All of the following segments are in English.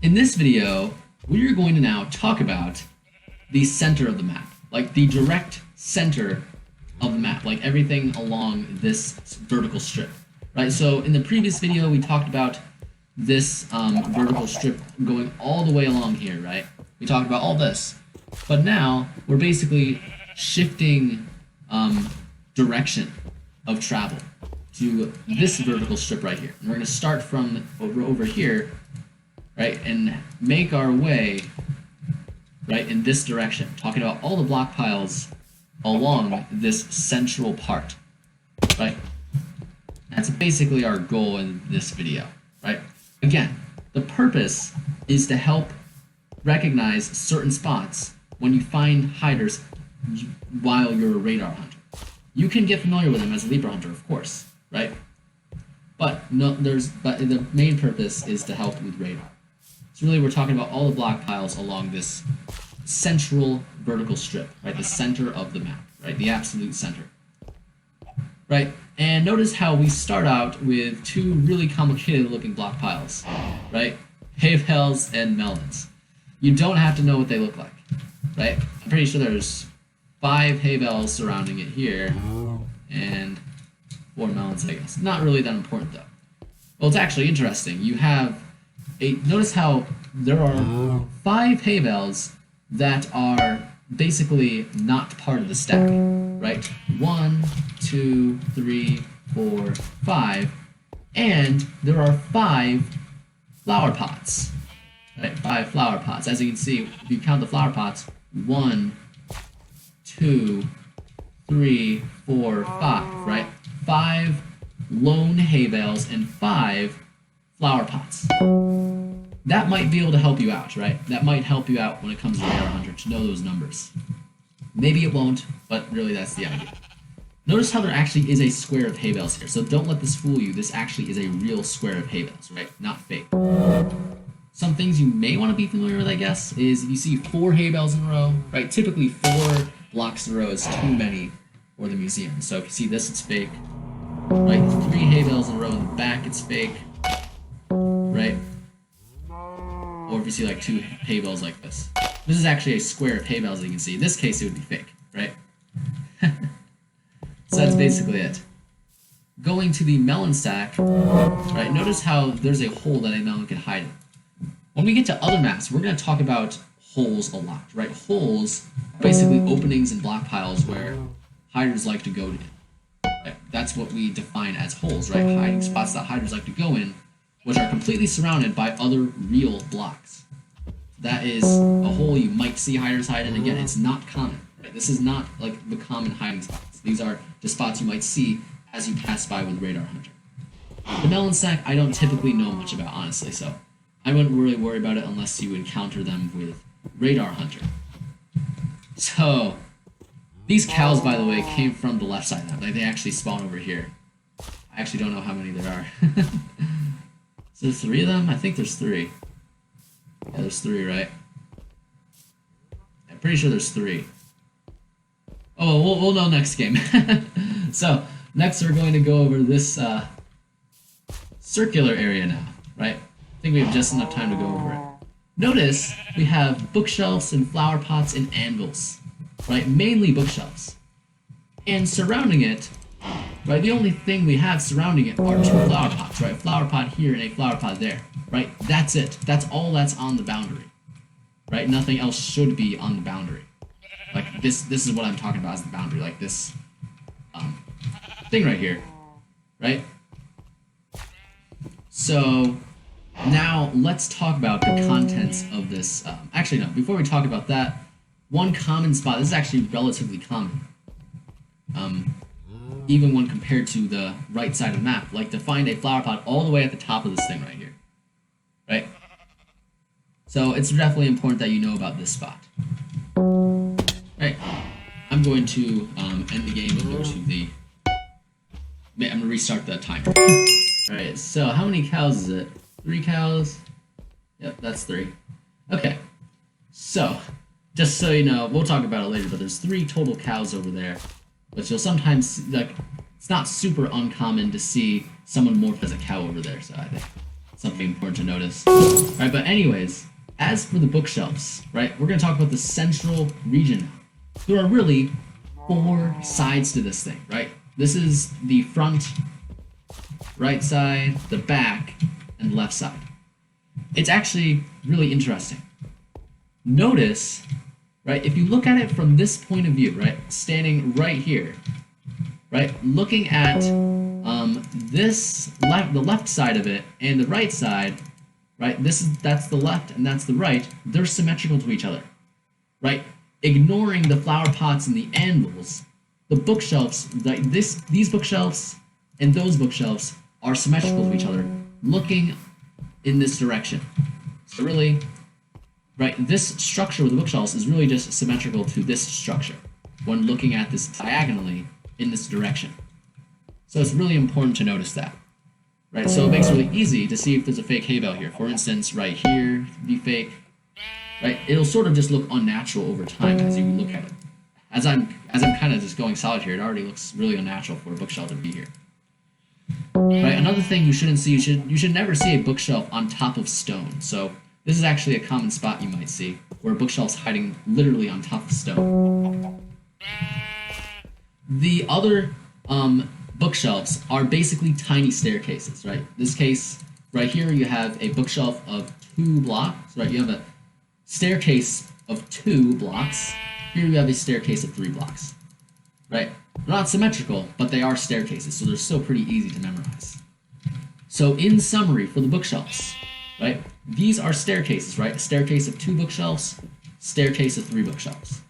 In this video, we are going to now talk about the center of the map, like the direct center of the map, like everything along this vertical strip, right? So in the previous video, we talked about this vertical strip going all the way along here, right? We talked about all this, but now we're basically shifting direction of travel to this vertical strip right here. And we're going to start from over here, right, and make our way right in this direction, talking about all the block piles along this central part, right? That's basically our goal in this video, right? Again, the purpose is to help recognize certain spots when you find hiders while you're a radar hunter. You can get familiar with them as a leaper hunter, of course, right? But the main purpose is to help with radar. So really we're talking about all the block piles along this central vertical strip, right? The center of the map, right? The absolute center. Right? And notice how we start out with two really complicated looking block piles, right? Hay bales and melons. You don't have to know what they look like, right? I'm pretty sure there's 5 hay bales surrounding it here, and 4 melons, I guess. Not really that important though. Well, it's actually interesting. You have notice how there are 5 hay bales that are basically not part of the stack, right? 1, 2, 3, 4, 5, and there are 5 flower pots, right? 5 flower pots. As you can see, if you count the flower pots, 1, 2, 3, 4, 5, right? 5 lone hay bales and 5 flower pots. That might be able to help you out, right? That might help you out when it comes to Radar Hunter to know those numbers. Maybe it won't, but really that's the idea. Notice how there actually is a square of hay bales here, so don't let this fool you. This actually is a real square of hay bales, right? Not fake. Some things you may want to be familiar with, I guess, is if you see 4 hay bales in a row, right? Typically 4 blocks in a row is too many for the museum. So if you see this, it's fake, right? 3 hay bales in a row in the back, it's fake, right? Or if you see like 2 hay bales like this. This is actually a square of hay bales, as you can see. In this case, it would be fake, right? So that's basically it. Going to the melon stack, right? Notice how there's a hole that a melon can hide in. When we get to other maps, we're going to talk about holes a lot, right? Holes, basically openings in block piles where hiders like to go to. Right? That's what we define as holes, right? Hiding spots that hiders like to go in, which are completely surrounded by other real blocks. That is a hole you might see hiders hide in. Again, it's not common. Right? This is not like the common hiding spots. These are the spots you might see as you pass by with Radar Hunter. The melon stack, I don't typically know much about, honestly, so I wouldn't really worry about it unless you encounter them with Radar Hunter. So, these cows, by the way, came from the left side of that. Like, they actually spawn over here. I actually don't know how many there are. So there's 3 of them? I think there's 3. Yeah, there's 3, right? I'm pretty sure there's 3. Oh, we'll know next game. So, next we're going to go over this circular area now, right? I think we have just enough time to go over it. Notice we have bookshelves and flower pots and anvils, right? Mainly bookshelves. And surrounding it, right, the only thing we have surrounding it are 2 flower pots, right? Flower pot here and a flower pot there, right? That's it. That's all that's on the boundary, right? Nothing else should be on the boundary. Like this is what I'm talking about as the boundary, like this thing right here, right? So now let's talk about the contents of this. Actually, no, before we talk about that, one common spot, this is actually relatively common. Even when compared to the right side of the map, like to find a flower pot all the way at the top of this thing right here, right? So it's definitely important that you know about this spot. Right, I'm going to end the game and go to the... I'm going to restart the timer. Alright, so how many cows is it? 3 cows? Yep, that's 3. Okay, so, just so you know, we'll talk about it later, but there's 3 total cows over there. But you'll sometimes see, like, it's not super uncommon to see someone morph as a cow over there, so I think something important to notice. Right, but anyways, as for the bookshelves, right, we're going to talk about the central region now. There are really 4 sides to this thing, right? This is the front, right side, the back, and left side. It's actually really interesting. Notice, right, if you look at it from this point of view, right, standing right here, right, looking at the left side of it and the right side, right, that's the left and that's the right, they're symmetrical to each other, right? Ignoring the flower pots and the anvils, the bookshelves, like these bookshelves and those bookshelves are symmetrical to each other, looking in this direction. So really, right, this structure with the bookshelves is really just symmetrical to this structure when looking at this diagonally in this direction. So it's really important to notice that. Right, so it makes it really easy to see if there's a fake hay bale here. For instance, right here, be fake. Right, it'll sort of just look unnatural over time as you look at it. As I'm kind of just going solid here, it already looks really unnatural for a bookshelf to be here. Right, another thing you shouldn't see, you should never see a bookshelf on top of stone. So this is actually a common spot you might see, where a bookshelf's hiding literally on top of stone. The other bookshelves are basically tiny staircases, right? This case, right here, you have a bookshelf of 2 blocks, right? You have a staircase of 2 blocks. Here you have a staircase of 3 blocks, right? They're not symmetrical, but they are staircases, so they're still pretty easy to memorize. So in summary, for the bookshelves, right? These are staircases, right? A staircase of 2 bookshelves, staircase of 3 bookshelves.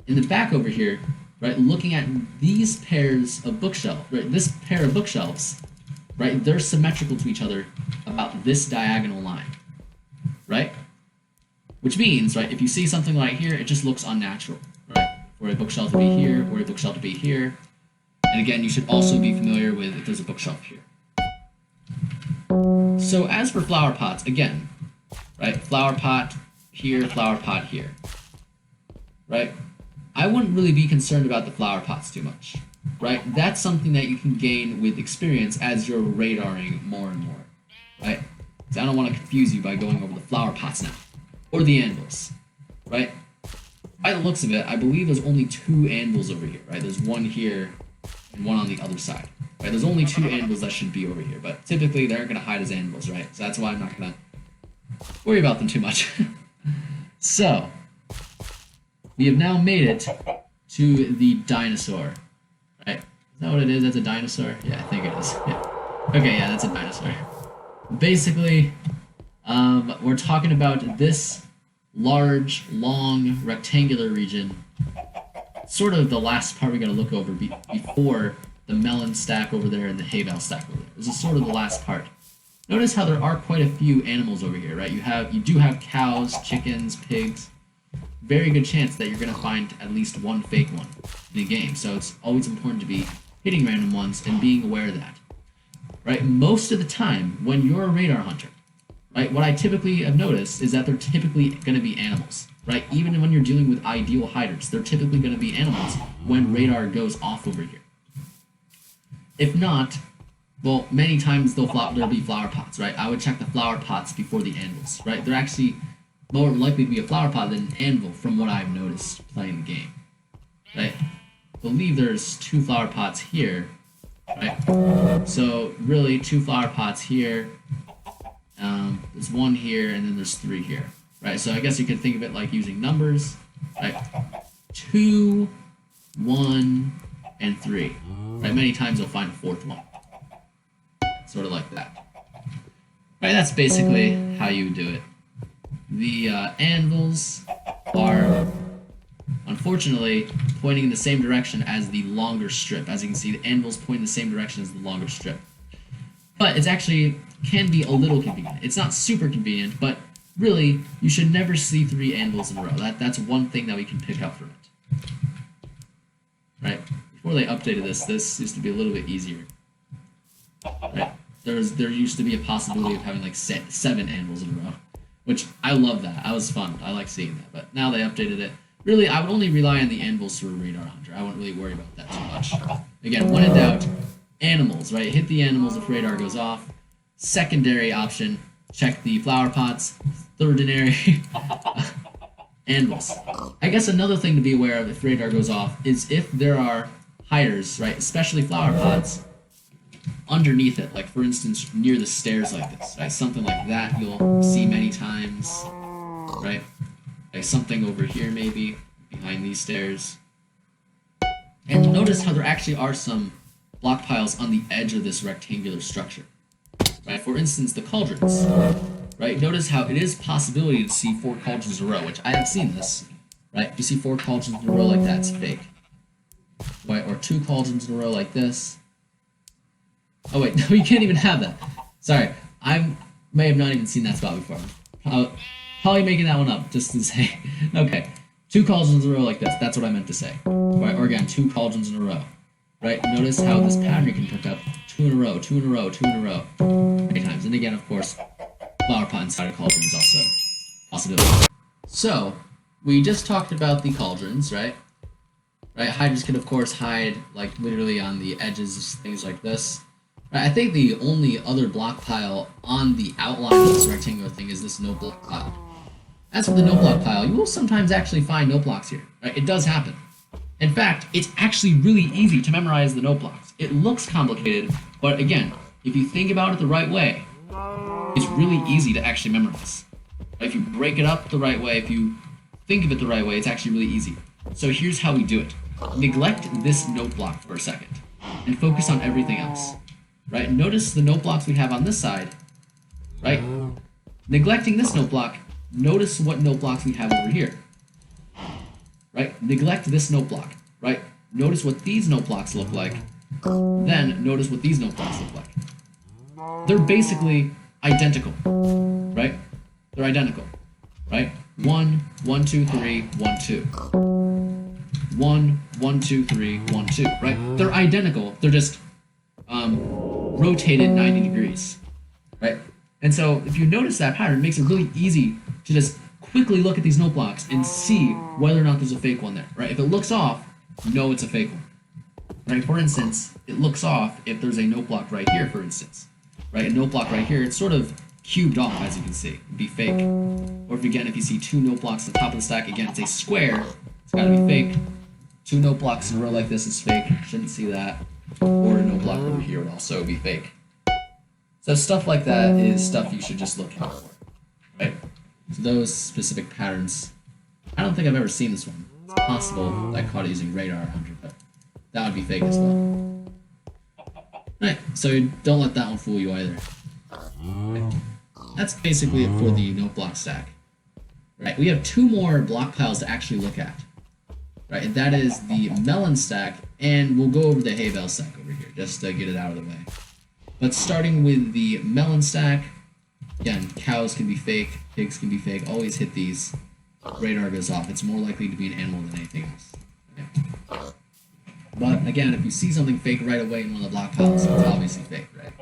In the back over here, right, looking at these pairs of bookshelves, right, this pair of bookshelves, right, they're symmetrical to each other about this diagonal line, right? Which means, right, if you see something right here, it just looks unnatural, right? For a bookshelf to be here, or a bookshelf to be here. And again, you should also be familiar with if there's a bookshelf here. So as for flower pots, again, right, flower pot here, right? I wouldn't really be concerned about the flower pots too much, right? That's something that you can gain with experience as you're radaring more and more, right? So I don't want to confuse you by going over the flower pots now, or the anvils, right? By the looks of it, I believe there's only 2 anvils over here, right? There's one here and one on the other side, right? There's only 2 anvils that should be over here, but typically they aren't going to hide as anvils, right? So that's why I'm not going to worry about them too much. So, we have now made it to the dinosaur, right? Is that what it is? That's a dinosaur? Yeah, I think it is. Yeah. Okay, yeah, that's a dinosaur. Basically, we're talking about this large, long, rectangular region. Sort of the last part we gotta look over before the melon stack over there and the hay bale stack over there. This is sort of the last part. Notice how there are quite a few animals over here, right? You do have cows, chickens, pigs. Very good chance that you're going to find at least one fake one in the game. So it's always important to be hitting random ones and being aware of that. Right? Most of the time, when you're a radar hunter, right, what I typically have noticed is that they're typically going to be animals. Right? Even when you're dealing with ideal hiders, they're typically going to be animals when radar goes off over here. If not, well, many times there'll be flower pots, right? I would check the flower pots before the anvils, right? They're actually more likely to be a flower pot than an anvil from what I've noticed playing the game, right? I believe there's 2 flower pots here, right? So really 2 flower pots here, there's 1 here, and then there's 3 here, right? So I guess you could think of it like using numbers, right? 2, 1, and 3, right? Many times you'll find a 4th one, sort of like that. Right, that's basically how you do it. The anvils are, unfortunately, pointing in the same direction as the longer strip. As you can see, the anvils point in the same direction as the longer strip. But it's actually can be a little convenient. It's not super convenient, but really, you should never see 3 anvils in a row. That's one thing that we can pick up from it. Right? Before they updated this used to be a little bit easier. Right? There used to be a possibility of having like 7 anvils in a row, which I love that. That was fun. I like seeing that. But now they updated it. Really, I would only rely on the anvils for a radar hunter. I wouldn't really worry about that too much. Again, when in doubt, animals, right? Hit the animals if radar goes off. Secondary option, check the flower pots, the ordinary anvils. I guess another thing to be aware of if radar goes off is if there are hiders, right, especially flower pots, underneath it, like for instance near the stairs like this, right, something like that you'll see many times, right, like something over here maybe behind these stairs. And notice how there actually are some block piles on the edge of this rectangular structure, right? For instance, the cauldrons, right? Notice how it is possibility to see 4 cauldrons in a row, which I have seen this, right? If you see 4 cauldrons in a row like that, it's fake, right? Or 2 cauldrons in a row like this. Oh wait, no, you can't even have that. Sorry, I may have not even seen that spot before. Probably making that one up just to say. Okay, 2 cauldrons in a row like this. That's what I meant to say. Right, or again, 2 cauldrons in a row. Right, notice how this pattern can pick up 2 in a row, 2 in a row, 2 in a row, many times. And again, of course, flower pot inside a cauldron is also a possibility. So, we just talked about the cauldrons, right? Right, hiders can of course hide like literally on the edges, things like this. Right, I think the only other block pile on the outline of this rectangular thing is this no block pile. As for the no block pile, you will sometimes actually find no blocks here. Right, it does happen. In fact, it's actually really easy to memorize the note blocks. It looks complicated, but again, if you think about it the right way, it's really easy to actually memorize. If you break it up the right way, if you think of it the right way, it's actually really easy. So here's how we do it. Neglect this note block for a second, and focus on everything else. Right? Notice the note blocks we have on this side, right? Neglecting this note block, notice what note blocks we have over here. Right? Neglect this note block, right? Notice what these note blocks look like, then notice what these note blocks look like. They're basically identical, right? They're identical, right? 1, 1, 2, 3, 1, 2. 1, 1, 2, 3, 1, 2, right? They're identical, they're just rotated 90 degrees, right? And so if you notice that pattern, it makes it really easy to just quickly look at these note blocks and see whether or not there's a fake one there, right? If it looks off, know it's a fake one, right? For instance, it looks off if there's a note block right here, for instance, right? A note block right here, it's sort of cubed off, as you can see. It'd be fake. Or if you see 2 note blocks at the top of the stack, again, it's a square, it's gotta be fake. 2 note blocks in a row like this is fake, shouldn't see that. Or a note block over here would also be fake. So stuff like that is stuff you should just look out for, right? So those specific patterns, I don't think I've ever seen this one. It's possible that I caught it using radar 100, but that would be fake as well. Right, so don't let that one fool you either. Right. That's basically it for the note block stack. Right, we have 2 more block piles to actually look at. Right, and that is the melon stack, and we'll go over the hay bale stack over here, just to get it out of the way. But starting with the melon stack, again, cows can be fake, pigs can be fake, always hit these. Radar goes off, it's more likely to be an animal than anything else. Okay. But again, if you see something fake right away in one of the block piles, it's obviously fake, right?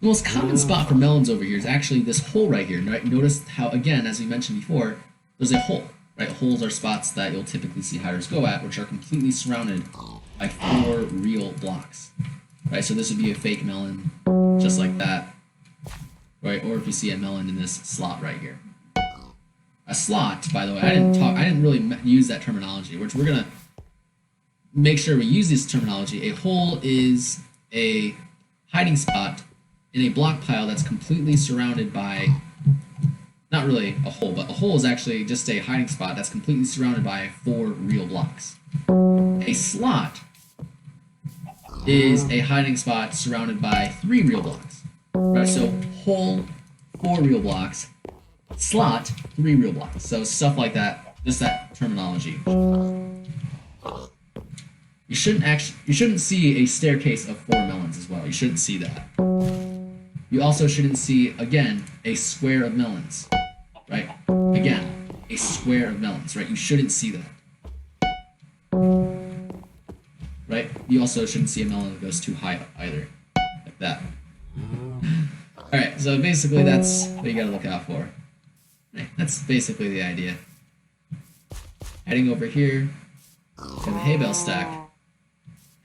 The most common spot for melons over here is actually this hole right here, right? Notice how, again, as we mentioned before, there's a hole, right? Holes are spots that you'll typically see hiders go at, which are completely surrounded by 4 real blocks, right? So this would be a fake melon, just like that, right? Or if you see a melon in this slot right here. A slot, by the way, I didn't really use that terminology, which we're gonna make sure we use this terminology. A hole is a hiding spot in a block pile that's completely surrounded by, not really a hole, but a hole is actually just a hiding spot that's completely surrounded by 4 real blocks. A slot is a hiding spot surrounded by 3 real blocks. Right, so hole, 4 real blocks, slot, 3 real blocks. So stuff like that, just that terminology. You shouldn't see a staircase of 4 melons as well. You shouldn't see that. You also shouldn't see, again, a square of melons, right? Again, a square of melons, right? You shouldn't see that, right? You also shouldn't see a melon that goes too high up either, like that. Alright, so basically that's what you gotta look out for. Right, that's basically the idea. Heading over here to the hay bale stack.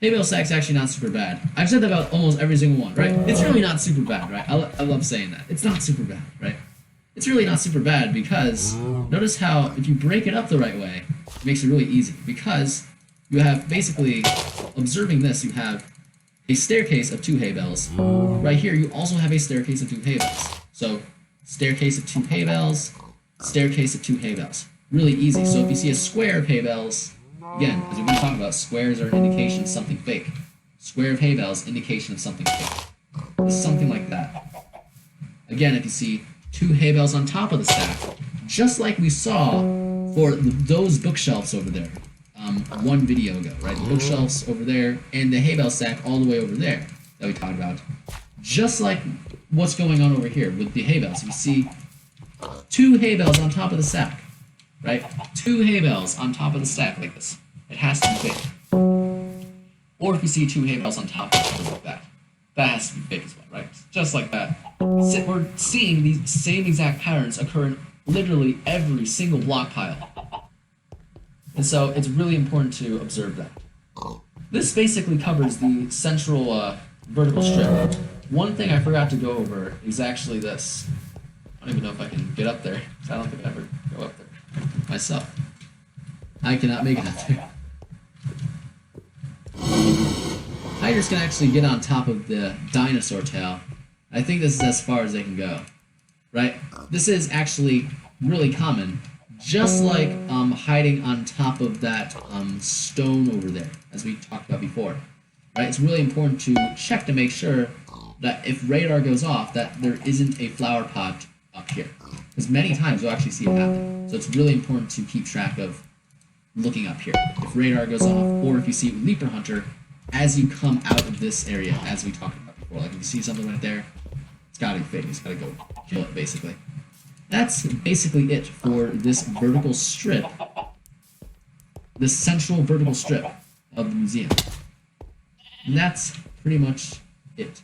Hay bale stack's actually not super bad. I've said that about almost every single one, right? It's really not super bad, right? I love saying that. It's not super bad, right? It's really not super bad because notice how if you break it up the right way, it makes it really easy. Because you have basically, observing this, you have a staircase of 2 hay bales. Right here, you also have a staircase of 2 hay bales. So, staircase of 2 hay bales, staircase of 2 hay bales. Really easy. So if you see a square of hay bales, again, as we've been talking about, squares are an indication of something fake. Square of hay bales, indication of something fake. It's something like that. Again, if you see 2 hay bales on top of the stack, just like we saw for those bookshelves over there, one video ago, right? The bookshelves over there and the hay bale stack all the way over there that we talked about. Just like what's going on over here with the hay bales. You see 2 hay bales on top of the stack, right? 2 hay bales on top of the stack like this. It has to be fake. Or if you see 2 hay bales on top of it like that, that has to be fake as well, right? Just like that. We're seeing these same exact patterns occur in literally every single block pile. And so it's really important to observe that. This basically covers the central vertical strip. One thing I forgot to go over is actually this. I don't even know if I can get up there, because I don't think I ever go up there myself. I cannot make it up there. Hiders can actually get on top of the dinosaur tail. I think this is as far as they can go, right? This is actually really common, just like hiding on top of that stone over there, as we talked about before, right? It's really important to check to make sure that if radar goes off, that there isn't a flower pot up here, because many times you'll actually see it happen. So it's really important to keep track of looking up here if radar goes off, or if you see Leaper Hunter as you come out of this area, as we talked about before. Like if you see something right there, it's gotta be fake. It's gotta go kill it, basically. That's basically it for this vertical strip, this central vertical strip of the museum. And that's pretty much it.